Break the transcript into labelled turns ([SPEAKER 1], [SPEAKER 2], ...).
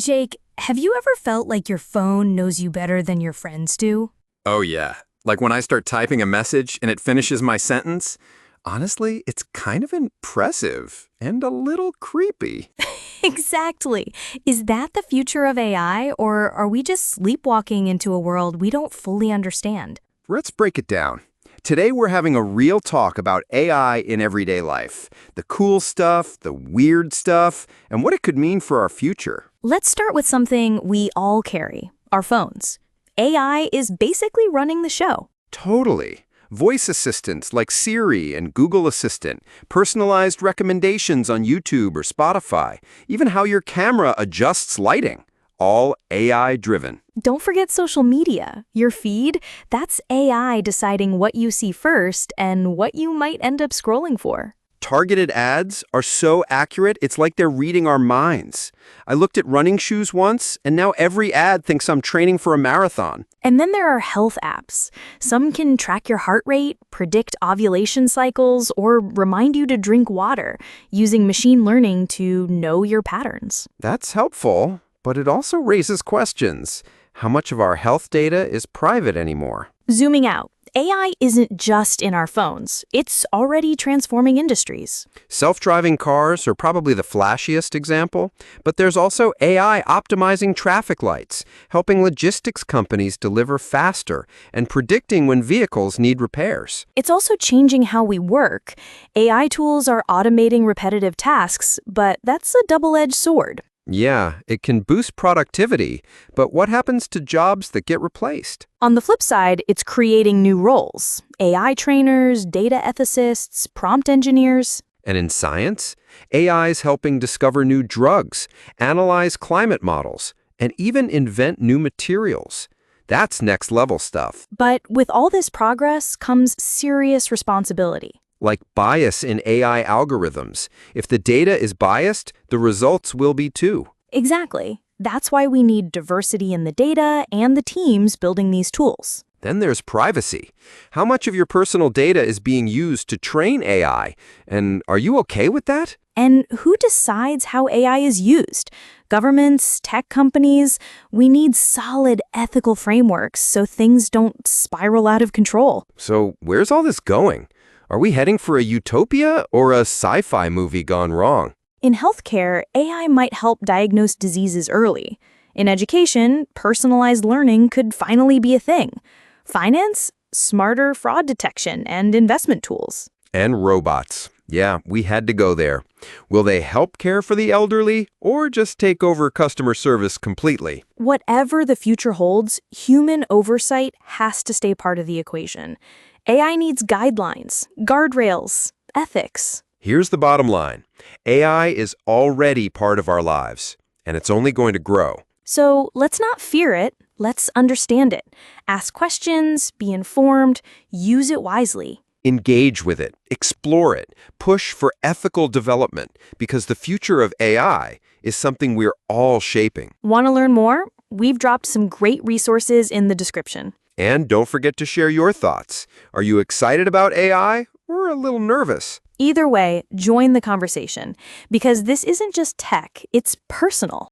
[SPEAKER 1] Jake, have you ever felt like your phone knows you better than your friends do?
[SPEAKER 2] Oh, yeah. Like when I start typing a message and it finishes my sentence. Honestly, it's kind of impressive and a little creepy.
[SPEAKER 1] Exactly. Is that the future of AI, or are we just sleepwalking into a world we don't fully understand?
[SPEAKER 2] Let's break it down. Today, we're having a real talk about AI in everyday life. The cool stuff, the weird stuff, and what it could mean for our future.
[SPEAKER 1] Let's start with something we all carry, our phones. AI is basically running the show.
[SPEAKER 2] Totally. Voice assistants like Siri and Google Assistant, personalized recommendations on YouTube or Spotify, even how your camera adjusts lighting, all AI-driven.
[SPEAKER 1] Don't forget social media. Your feed, that's AI deciding what you see first and what you might end up scrolling for.
[SPEAKER 2] Targeted ads are so accurate, it's like they're reading our minds. I looked at running shoes once, and now every ad thinks I'm training for a marathon.
[SPEAKER 1] And then there are health apps. Some can track your heart rate, predict ovulation cycles, or remind you to drink water, using machine learning to know your patterns.
[SPEAKER 2] That's helpful, but it also raises questions. How much of our health data is private anymore?
[SPEAKER 1] Zooming out, AI isn't just in our phones. It's already transforming industries.
[SPEAKER 2] Self-driving cars are probably the flashiest example, but there's also AI optimizing traffic lights, helping logistics companies deliver faster, and predicting when vehicles need repairs.
[SPEAKER 1] It's also changing how we work. AI tools are automating repetitive tasks, but that's a double-edged sword.
[SPEAKER 2] Yeah, it can boost productivity, but what happens to jobs that get replaced?
[SPEAKER 1] On the flip side, it's creating new roles. AI trainers, data ethicists, prompt engineers.
[SPEAKER 2] And in science, AI is helping discover new drugs, analyze climate models, and even invent new materials. That's next-level stuff.
[SPEAKER 1] But with all this progress comes serious responsibility.
[SPEAKER 2] Like bias in AI algorithms. If the data is biased, the results will be too.
[SPEAKER 1] Exactly. That's why we need diversity in the data and the teams building these tools.
[SPEAKER 2] Then there's privacy. How much of your personal data is being used to train AI? And are you okay with that?
[SPEAKER 1] And who decides how AI is used? Governments, tech companies? We need solid ethical frameworks so things don't spiral out of control.
[SPEAKER 2] So where's all this going? Are we heading for a utopia or a sci-fi movie gone wrong?
[SPEAKER 1] In healthcare, AI might help diagnose diseases early. In education, personalized learning could finally be a thing. Finance, smarter fraud detection and investment tools.
[SPEAKER 2] And robots. Yeah, we had to go there. Will they help care for the elderly or just take over customer service completely?
[SPEAKER 1] Whatever the future holds, human oversight has to stay part of the equation. AI needs guidelines, guardrails, ethics.
[SPEAKER 2] Here's the bottom line. AI is already part of our lives, and it's only going to grow.
[SPEAKER 1] So let's not fear it. Let's understand it. Ask questions, be informed, use it wisely.
[SPEAKER 2] Engage with it, explore it, push for ethical development, because the future of AI is something we're all shaping.
[SPEAKER 1] Want to learn more? We've dropped some great resources in the description.
[SPEAKER 2] And don't forget to share your thoughts. Are you excited about AI or a little nervous?
[SPEAKER 1] Either way, join the conversation, because this isn't just tech, it's personal.